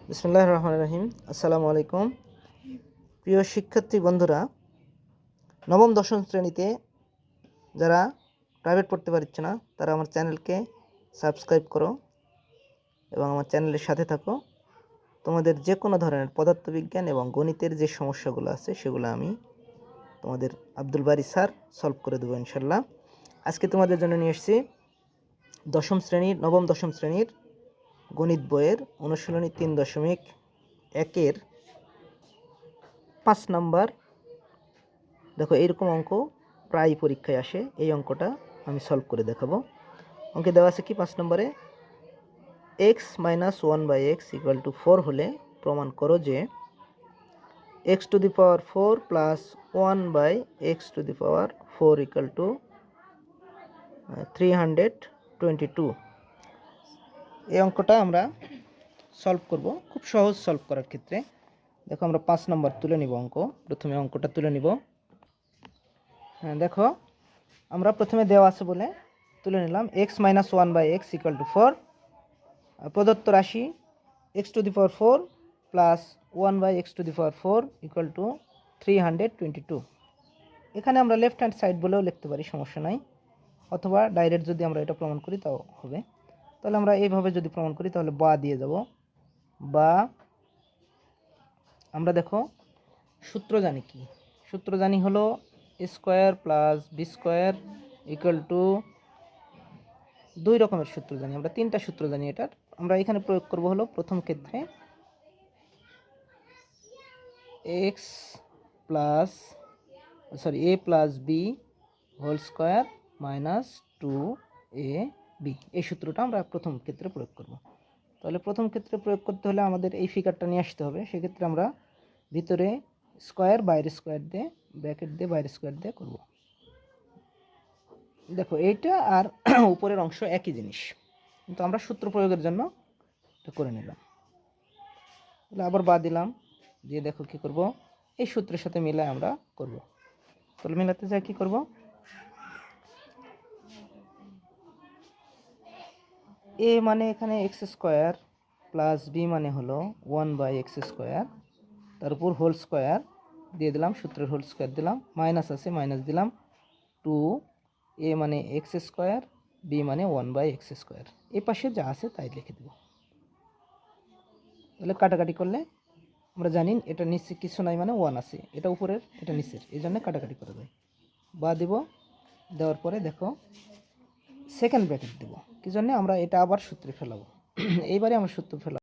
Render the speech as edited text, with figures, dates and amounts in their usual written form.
বিসমিল্লাহির রহমানির রহিম। আসসালামু আলাইকুম। প্রিয় শিক্ষার্থী বন্ধুরা, নবম দশম শ্রেণীতে যারা প্রাইভেট পড়তে পারছে না তারা আমার চ্যানেলকে সাবস্ক্রাইব করো এবং আমার চ্যানেলের সাথে থাকো। তোমাদের যে কোনো ধরনের পদার্থবিজ্ঞান এবং গণিতের যে সমস্যাগুলো আছে সেগুলো আমি তোমাদের আব্দুল বারী স্যার সলভ করে দেবো ইনশাল্লাহ। আজকে তোমাদের জন্য নিয়ে এসেছি নবম দশম শ্রেণীর গণিত বইয়ের অনুশীলনী 3.1-এর 5 নাম্বার। দেখো, এইরকম অঙ্ক প্রায় পরীক্ষায় আসে। এই অঙ্কটা আমি সলভ করে দেখাবো। অঙ্কে দেওয়া আছে কি 5 নম্বরে, x - 1/x = 4 হলে প্রমাণ করো যে x⁴ + 1/x⁴ = 322। এই অঙ্কটা আমরা সলভ করব, খুব সহজ সলভ করার ক্ষেত্রে। দেখো, আমরা 5 নম্বর তুলে নিব অঙ্ক। প্রথমে অঙ্কটা তুলে নিব। হ্যাঁ, দেখো, আমরা প্রথমে দেওয়া আছে বলে তুলে নিলাম। x - 1/x = 4, প্রদত্ত রাশি x⁴ + 1/x⁴ = 322। এখানে আমরা লেফট হ্যান্ড সাইড বলেও লিখতে পারি, সমস্যা নাই, অথবা ডাইরেক্ট যদি আমরা এটা প্রমাণ করি তাও হবে। তাহলে আমরা এইভাবে যদি প্রমাণ করি তাহলে বা দিয়ে যাব। বা আমরা দেখো সূত্র জানি কি, সূত্র জানি হলো a² + b² = 2 রকমের সূত্র জানি আমরা, 3টা সূত্র জানি এটার। আমরা এখানে প্রয়োগ করব হলো প্রথম ক্ষেত্রে a + b² - 2ab, এই সূত্রটা আমরা প্রথম ক্ষেত্রে প্রয়োগ করব। তাহলে প্রথম ক্ষেত্রে প্রয়োগ করতে হলে আমাদের এই ফিগারটা নিয়ে আসতে হবে। সেক্ষেত্রে আমরা ভিতরে স্কোয়ার বাইরে স্কোয়ার দিয়ে, ব্র্যাকেট দিয়ে বাইরে স্কোয়ার দিয়ে করব। দেখো, এইটা আর উপরের অংশ একই জিনিস, কিন্তু আমরা সূত্র প্রয়োগের জন্য এটা করে নিলাম। তাহলে আবার বা দিলাম, দিয়ে দেখো কি করব, এই সূত্রের সাথে মিলায় আমরা করব। তাহলে মিলাতে যাই কি করব, a মানে এখানে x² + b মানে হলো 1/x², তার উপর হোল স্কোয়ার দিয়ে দিলাম, সূত্রের হোল স্কোয়ার দিলাম, মাইনাস আছে মাইনাস দিলাম, 2, a মানে x², b মানে 1/x²। এই পাশে যা আছে তাই লিখে দেব। তাহলে কাটাকাটি করলে আমরা জানি এটা নিচে কিছু নাই, মানে 1 আছে, এটা উপরের এটা নিচের, এই জন্য কাটাকাটি করে দেয়। বা দেব, দেওয়ার পরে দেখো সেকেন্ড ব্র্যাকেট দেব, কি জন্য আমরা এটা আবার সূত্রে ফেলাবো। এইবারে আমরা সূত্র ফেলাবো।